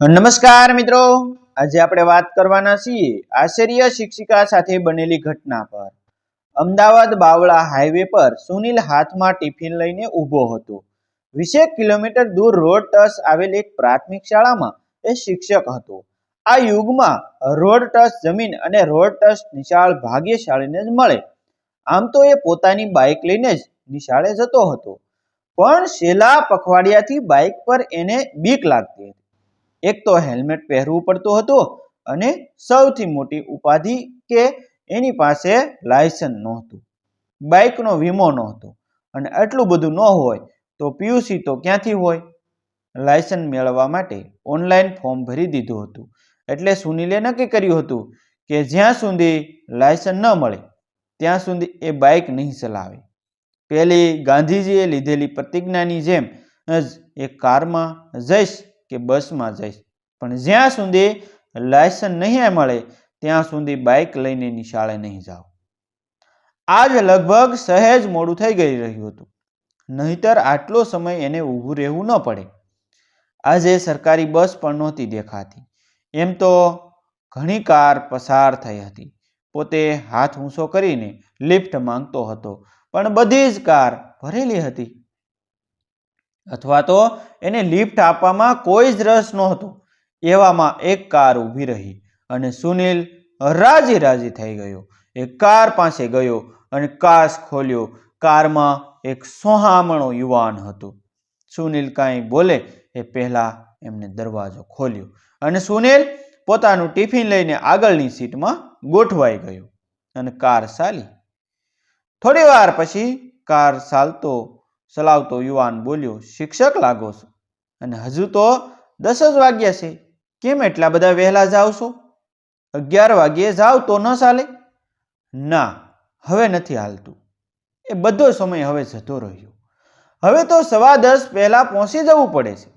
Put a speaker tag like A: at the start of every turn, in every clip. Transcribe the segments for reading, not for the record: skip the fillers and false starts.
A: નમસ્કાર મિત્રો, આજે આપણે વાત કરવાના છીએ આશ્ચર્ય શિક્ષિકા સાથે બનેલી ઘટના પર। અમદાવાદ બાવળા હાઈવે પર સુનિલ હાથમાં ટિફિન લઈને ઊભો હતો। 20 કિલોમીટર દૂર રોડ ટચ આવેલ એક પ્રાથમિક શાળામાં એ શિક્ષક હતો। આ યુગમાં રોડ ટચ જમીન અને રોડ ટચ નિશાળ ભાગ્યશાળીને જ મળે। આમ તો એ પોતાની બાઇક લઈને જ નિશાળે જતો હતો, પણ છેલ્લા પખવાડિયાથી બાઇક પર એને બીક લાગતી હતી। એક તો હેલ્મેટ પહેરવું પડતું હતું અને સૌથી મોટી ઉપાધિ કે એની પાસે લાયસન્સ નહોતું, બાઇકનો વીમો નહોતો અને આટલું બધું ન હોય તો પીયુસી તો ક્યાંથી હોય। લાયસન્સ મેળવવા માટે ઓનલાઈન ફોર્મ ભરી દીધું હતું, એટલે સુનિલે નક્કી કર્યું હતું કે જ્યાં સુધી લાયસન્સ ન મળે ત્યાં સુધી એ બાઇક નહીં ચલાવે। પેલી ગાંધીજીએ લીધેલી પ્રતિજ્ઞાની જેમ જ એ કારમાં જઈશ કે બસમાં જઈશ, પણ જ્યાં સુધી લાયસન્સ નહીં મળે ત્યાં સુધી બાઇક લઈને નિશાળે નહીં જાઉં। આજ લગભગ સહેજ મોડું થઈ ગઈ રહ્યું હતું, નહીતર આટલો સમય એને ઊભું રહેવું ન પડે। આજે સરકારી બસ પણ નહોતી દેખાતી, એમ તો ઘણી કાર પસાર થઈ હતી। પોતે હાથ ઊંચો કરીને લિફ્ટ માંગતો હતો, પણ બધી જ કાર ભરેલી હતી, અથવા તો એને લિફ્ટ આપવામાં કોઈ જ રસ નહોતો। એવામાં એક કાર ઊભી રહી અને સુનિલ રાજી રાજી થઈ ગયો। એ કાર પાસે ગયો અને કાચ ખોલ્યો। કારમાં એક સોહામણો યુવાન હતો। સુનિલ કાંઈ બોલે એ પહેલા એમને દરવાજો ખોલ્યો અને સુનિલ પોતાનું ટિફિન લઈને આગળની સીટમાં ગોઠવાઈ ગયો અને કાર ચાલી। થોડી વાર પછી કાર ચલાવતો યુવાન બોલ્યો, શિક્ષક લાગો છો અને હજુ તો 10 જ વાગ્યા છે, કેમ એટલા બધા વહેલા જાવ છો? 11 વાગ્યે જાવ તો ન ચાલે? ના, હવે નથી હાલતું, એ બધો સમય હવે જતો રહ્યો, હવે તો 10:15 પહેલા પહોંચી જવું પડે છે,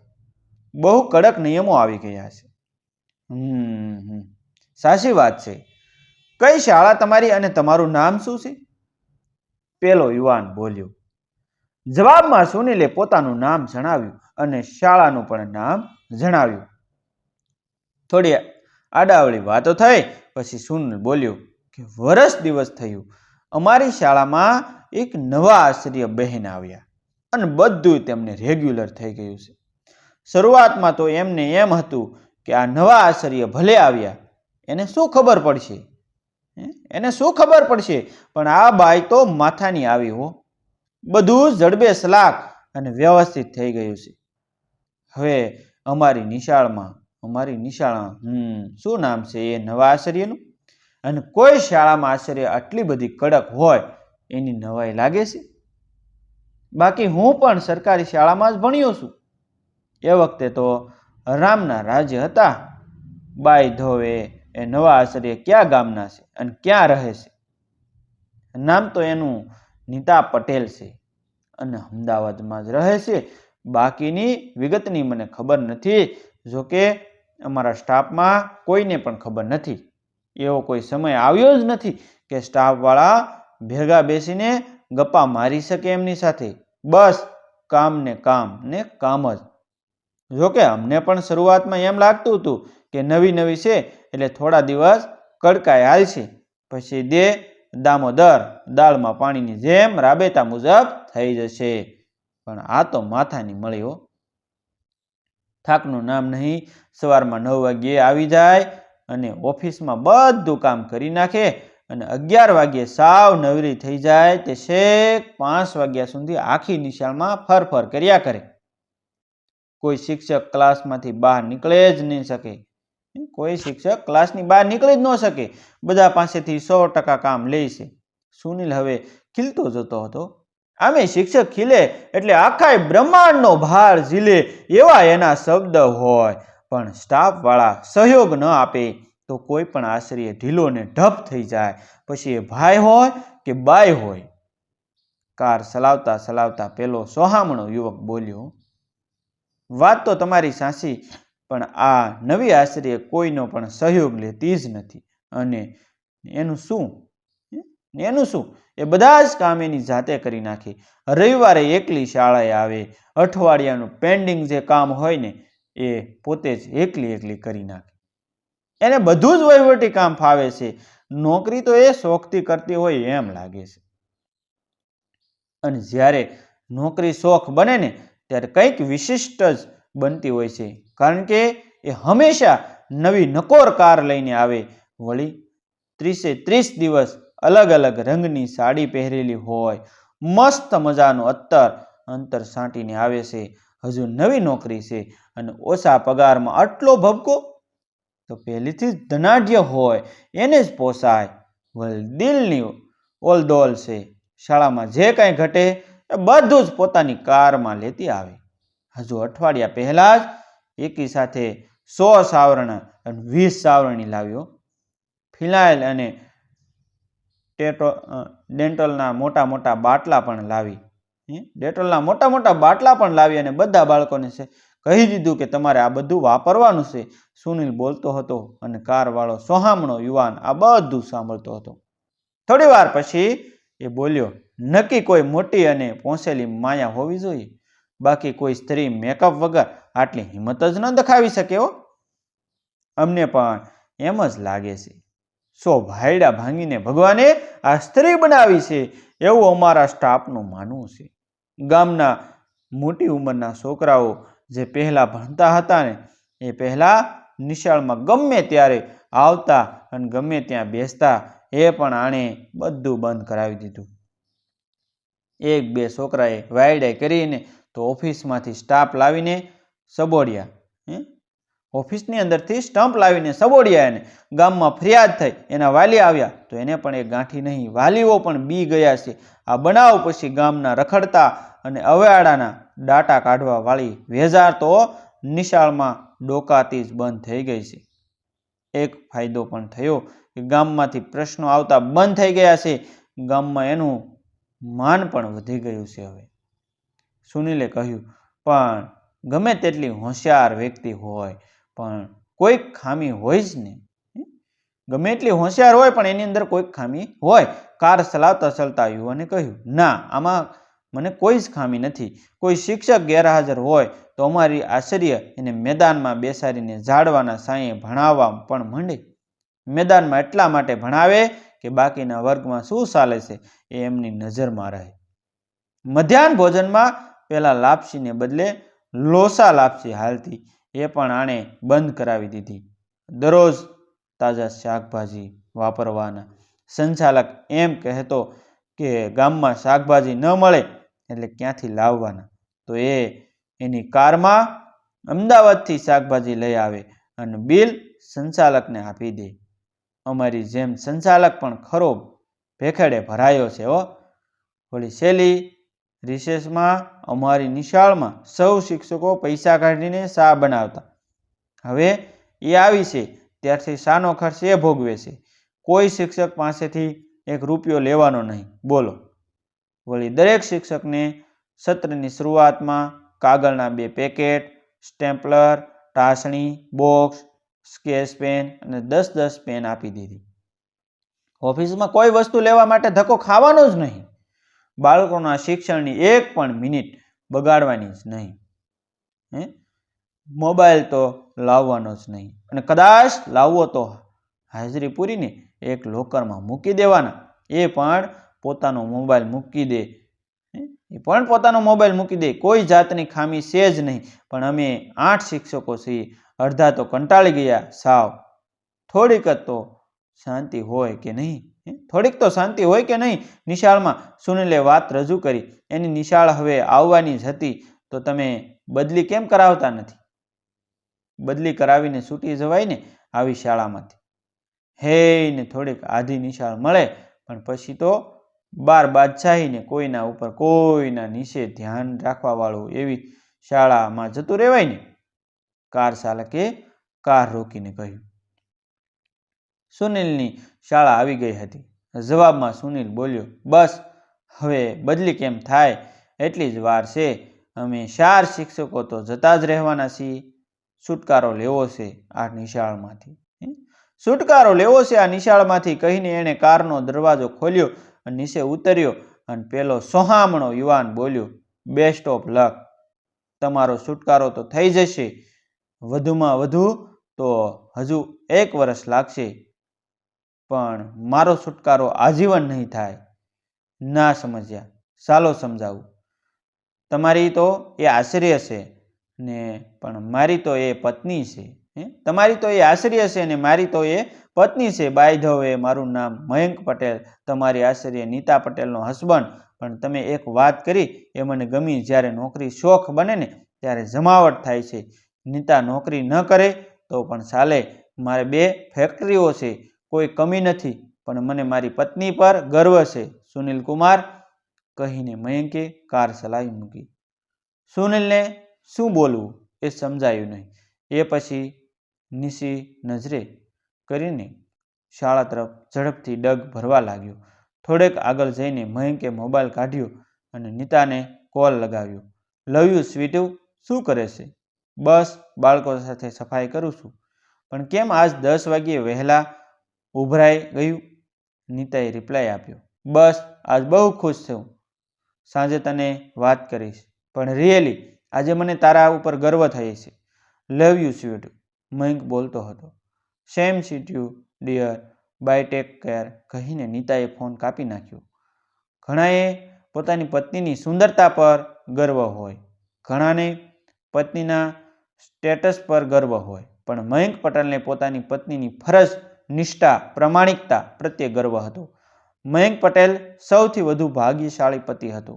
A: બહુ કડક નિયમો આવી ગયા છે। સાચી વાત છે, કઈ શાળા તમારી અને તમારું નામ શું છે? પેલો યુવાન બોલ્યો। જવાબમાં સુનિલે પોતાનું નામ જણાવ્યું અને શાળાનું પણ નામ જણાવ્યું। થોડી આડાવળી વાતો થઈ પછી સુનિલ બોલ્યો કે વરસ દિવસ થયું, અમારી શાળામાં એક નવા આશ્ચર્ય બહેન આવ્યા અને બધું તેમને રેગ્યુલર થઈ ગયું છે। શરૂઆતમાં તો એમને એમ હતું કે આ નવા આશ્ચર્ય ભલે આવ્યા, એને શું ખબર પડશે, પણ આ બાઈ તો માથાની આવી હો, બધું જડબે સલાક અને વ્યવસ્થિત થઈ ગયું છે। હવે અમારી નિશાળમાં શું નામ છે એ નવા આશ્ચર્યનું? અને કોઈ શાળામાં આશ્ચર્ય આટલી બધી કડક હોય એની નવાઈ લાગે છે? બાકી હું પણ સરકારી શાળામાં જ ભણ્યો છું। એ વખતે તો રામના રાજ્ય હતા। બાય ધ વે, એ નવા આશ્ચર્ય ક્યાં ગામના છે અને ક્યાં રહે છે? નામ તો એનું નીતા પટેલ છે અને અમદાવાદમાં જ રહે છે। બાકીની વિગતની મને ખબર નથી, જોકે અમારા સ્ટાફમાં કોઈને પણ ખબર નથી। એવો કોઈ સમય આવ્યો જ નથી કે સ્ટાફવાળા ભેગા બેસીને ગપ્પા મારી શકે એમની સાથે, બસ કામ ને કામ જ। જોકે અમને પણ શરૂઆતમાં એમ લાગતું હતું કે નવી છે એટલે થોડા દિવસ કડકાઈ હાલશે, પછી દામોદર દાળમાં પાણીની જેમ રાબેતા મુજબ થઈ જશે। પણ આ તો માથાની મળી હો, થાકનું નામ નહીં, સવારમાં 9 વાગ્યે આવી જાય અને ઓફિસમાં બધું કામ કરી નાખે અને 11 વાગ્યે સાવ નવરી થઈ જાય તે છેક 5 વાગ્યા સુધી આખી નિશાળમાં ફરફર કર્યા કરે। કોઈ શિક્ષક ક્લાસમાંથી બહાર નીકળે જ નહીં શકે, ન શકે, બધા પાસેથી 100% કામ લે છે। સુનિલ હવે ખીલતો જતો હતો, આમે શિક્ષક ખીલે એટલે આખા બ્રહ્માંડનો ભાર ઝીલે એવા એના શબ્દ હોય, પણ સ્ટાફ વાળા સહયોગ ન આપે તો કોઈ પણ આશ્ચર્ય ઢીલો ને ઢપ થઈ જાય, પછી એ ભાઈ હોય કે બાઈ હોય। કાર ચલાવતા પેલો સોહામણો યુવક બોલ્યો, વાત તો તમારી સાચી, પણ આ નવી આશ્ચર્ય કોઈનો પણ સહયોગ લેતી જ નથી, અને એનું શું, એ બધા જ કામ એની જાતે કરી નાખે। રવિવારે એકલી શાળાએ આવે, અઠવાડિયાનું પેન્ડિંગ જે કામ હોય ને એ પોતે જ એકલી કરી નાખે. એને બધું જ વહીવટી કામ ફાવે છે. નોકરી તો એ શોખથી કરતી હોય એમ લાગે છે. અને જ્યારે નોકરી શોખ બને ને ત્યારે કંઈક વિશિષ્ટ જ બનતી હોય છે. કારણ કે એ હંમેશા નવી નકોર કાર લઈને આવે. વળી 30 દિવસ અલગ અલગ રંગની સાડી પહેરેલી હોય, મસ્ત મજાનું અંતર સાંટીને આવે છે. હજુ નવી નોકરી છે અને ઓછા પગારમાં આટલો ભબકો તો પહેલીથી જ ધનાઢ્ય હોય એને જ પોસાય. વળી દિલની ઓલદોલ છે. શાળામાં જે કાંઈ ઘટે એ બધું જ પોતાની કારમાં લેતી આવે. હજુ અઠવાડિયા પહેલા જ એકી સાથે 100 સાવરણ અને 20 સાવરણી લાવ્યો. ફિનાઇલ અને ડેટોલના મોટા મોટા બાટલા પણ લાવી અને બધા બાળકોને કહી દીધું કે તમારે આ બધું વાપરવાનું છે. સુનિલ બોલતો હતો અને કારવાળો સોહામણો યુવાન આ બધું સાંભળતો હતો. થોડી વાર પછી એ બોલ્યો, નક્કી કોઈ મોટી અને પહોંચેલી માયા હોવી જોઈએ. બાકી કોઈ સ્ત્રી મેકઅપ વગર આટલી હિંમત જ ન દેખાવી શકે. અમને પણ એમ જ લાગે છે. 100 ભાયડા ભાંગીને ભગવાને આ સ્ત્રી બનાવી છે એવું અમારા સ્ટાફનું માનવું છે. ગામના મોટી ઉંમરના છોકરાઓ જે પહેલા ભણતા હતા ને એ પહેલા નિશાળમાં ગમે ત્યારે આવતા અને ગમે ત્યાં બેસતા. એ પણ આણે બધું બંધ કરાવી દીધું. 1-2 છોકરાએ વાયડાઈ કરીને તો ઓફિસમાંથી સ્ટાફ લાવીને સબોડ્યા. ઓફિસની અંદરથી સ્ટમ્પ લાવીને સબોડ્યા. એને ગામમાં ફરિયાદ થઈ. એના વાલી આવ્યા તો એને પણ એ ગાંઠી નહીં. વાલીઓ પણ બી ગયા છે. આ બનાવ પછી ગામના રખડતા અને અવેડાના ડાટા કાઢવા વાળી વેજાર તો નિશાળમાં ડોકાતી જ બંધ થઈ ગઈ છે. એક ફાયદો પણ થયો કે ગામમાંથી પ્રશ્નો આવતા બંધ થઈ ગયા છે. ગામમાં એનું માન પણ વધી ગયું છે. હવે સુનિલે કહ્યું, પણ ગમે તેટલી હોશિયાર વ્યક્તિ હોય પણ કોઈક ખામી હોય જ ને. ગમે એટલી હોશિયાર હોય પણ એની અંદર કોઈક ખામી હોય. કાર ચલાવતા યુવાને કહ્યું, ના, આમાં મને કોઈ જ ખામી નથી. કોઈ શિક્ષક ગેરહાજર હોય તો અમારી આશ્ચર્ય એને મેદાનમાં બેસાડીને ઝાડવાના સાંયે ભણાવવા પણ માંડે. મેદાનમાં એટલા માટે ભણાવે કે બાકીના વર્ગમાં શું ચાલે છે એ એમની નજરમાં રહે. મધ્યાહન ભોજનમાં પેલા લાપસીને બદલે લોસા લાપસી હાલતી. એ પણ આણે બંધ કરાવી દીધી. દરરોજ તાજા શાકભાજી વાપરવાના. સંચાલક એમ કહેતો કે ગામમાં શાકભાજી ન મળે એટલે ક્યાંથી લાવવાના. તો એ એની કારમાં અમદાવાદથી શાકભાજી લઈ આવે અને બિલ સંચાલકને આપી દે. અમારી જેમ સંચાલક પણ ખરો ભેખેડે ભરાયો છે. વળી છેલ્લી રિસેસમાં અમારી નિશાળમાં સૌ શિક્ષકો પૈસા કાઢીને શા બનાવતા. હવે એ આવી છે ત્યારથી શાનો ખર્ચ એ ભોગવે છે. કોઈ શિક્ષક પાસેથી 1 રૂપિયો લેવાનો નહીં. બોલો. વળી દરેક શિક્ષકને સત્રની શરૂઆતમાં કાગળના 2 પેકેટ, સ્ટેમ્પલર, ટાસણી, બોક્સ, સ્કેચ પેન અને 10 પેન આપી દીધી. ઓફિસમાં કોઈ વસ્તુ લેવા માટે ધક્કો ખાવાનો જ નહીં. બાળકોના શિક્ષણની 1 પણ મિનિટ બગાડવાની જ નહીં. મોબાઈલ તો લાવવાનો જ નહીં. અને કદાચ લાવવો તો હાજરી પૂરીને એક લોકરમાં મૂકી દેવાના. એ પણ પોતાનો મોબાઈલ મૂકી દે. કોઈ જાતની ખામી છે જ નહીં. પણ અમે 8 શિક્ષકો છીએ. અડધા તો કંટાળી ગયા સાવ. થોડીક તો શાંતિ હોય કે નહીં. નિશાળમાં સુનિલે વાત રજૂ કરી. એની નિશાળ હવે આવવાની જ હતી તો તમે બદલી કેમ કરાવતા નથી? બદલી કરાવીને છૂટી જવાય ને આવી શાળામાંથી. ને થોડીક આધી નિશાળ મળે પણ પછી તો બાર બાદશાહીને કોઈના ઉપર કોઈના નીચે ધ્યાન રાખવા વાળું એવી શાળામાં જતું રહેવાય ને. કાર ચાલકે કાર રોકીને કહ્યું. સુનિલની શાળા આવી ગઈ હતી. જવાબમાં સુનિલ બોલ્યો, બસ હવે બદલી કેમ થાય એટલી જ વાર છે. અમે 4 શિક્ષકો તો જતા જ રહેવાના છીએ. છુટકારો લેવો છે આ નિશાળમાંથી કહીને એણે કારનો દરવાજો ખોલ્યો અને નીચે ઉતર્યો. અને પેલો સોહામણો યુવાન બોલ્યો, બેસ્ટ ઓફ લક. તમારો છુટકારો તો થઈ જશે વધુમાં વધુ તો હજુ 1 વર્ષ લાગશે, પણ મારો છુટકારો આજીવન નહીં થાય. ના સમજ્યા, ચાલો સમજાવું. તમારી તો એ આશ્રય છે ને પણ મારી તો એ પત્ની છે. તમારી તો એ આશ્રય છે ને મારી તો એ પત્ની છે. બાય ધ વે, મારું નામ મયંક પટેલ, તમારી આશ્રય નીતા પટેલનો હસબન્ડ. પણ તમે એક વાત કરી એ મને ગમી. જ્યારે નોકરી શોખ બને ને ત્યારે જમાવટ થાય છે. નીતા નોકરી ન કરે તો પણ ચાલે. મારે 2 ફેક્ટરીઓ છે, કોઈ કમી નથી, પણ મને મારી પત્ની પર ગર્વ છે. સુનિલ કુમાર, કહીને મયંકે કાર ચલાવી મૂકી. સુનિલને શું બોલવું એ સમજાયું નહીં. એ પછી નીચી નજરે કરીને શાળા તરફ ઝડપથી ડગ ભરવા લાગ્યો. થોડેક આગળ જઈને મયંકે મોબાઈલ કાઢ્યો અને નીતાને કોલ લગાવ્યો. લવ યુ સ્વીટુ, શું કરે છે? બસ બાળકો સાથે સફાઈ કરું છું. પણ કેમ આજ 10 વાગ્યે વહેલા ઉભરાઈ ગયું? નીતાએ રિપ્લાય આપ્યો. બસ આજ બહુ ખુશ છું, સાંજે તને વાત કરીશ. પણ રિયલી આજે મને તારા ઉપર ગર્વ થાય છે. લવ યુ સ્વીટુ, મયંક બોલતો હતો. Same seat you dear, bye take care, કહીને નીતાએ ફોન કાપી નાખ્યો. ઘણાએ પોતાની પત્નીની સુંદરતા પર ગર્વ હોય, ઘણાને પત્નીના સ્ટેટસ પર ગર્વ હોય, પણ મયંક પટેલને પોતાની પત્નીની ફરજ, નિષ્ઠા, પ્રામાણિકતા પ્રત્યે ગર્વ હતો. મયંક પટેલ સૌથી વધુ ભાગ્યશાળી પતિ હતો.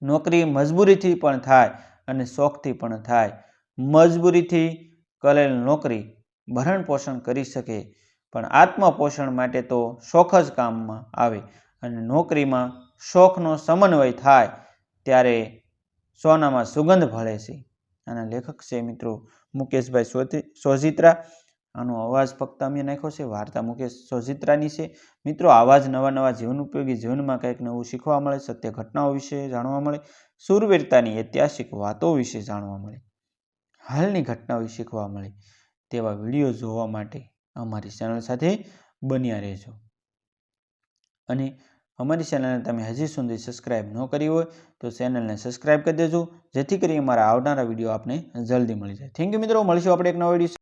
A: નોકરી મજબૂરીથી પણ થાય અને શોખથી પણ થાય. મજબૂરીથી કરેલ નોકરી ભરણ પોષણ કરી શકે, પણ આત્મપોષણ માટે તો શોખ જ કામમાં આવે. અને નોકરીમાં શોખનો સમન્વય થાય ત્યારે સોનામાં સુગંધ ભળે છે. આના લેખક છે મિત્રો મુકેશભાઈ સોજિત્રા. આનો અવાજ ફક્ત અમે નાખ્યો છે, વાર્તા મુકેશ સોજિત્રાની છે. મિત્રો આવા જ નવા જીવન ઉપયોગી, જીવનમાં કંઈક નવું શીખવા મળે, સત્ય ઘટનાઓ વિશે જાણવા મળે, શૂરવીરતાની ઐતિહાસિક વાતો વિશે જાણવા મળે, હાલની ઘટનાઓ શીખવા મળે તેવા વિડીયો જોવા માટે અમારી ચેનલ સાથે બન્યા રહેજો. અને અમારી ચેનલને તમે હજી સુધી સબસ્ક્રાઈબ ન કરી હોય તો ચેનલને સબસ્ક્રાઈબ કરી દેજો, જેથી કરી અમારા આવનારા વિડીયો આપને જલ્દી મળી જાય. થેન્ક યુ મિત્રો, મળીશું આપણે એક નવા વિડીયો.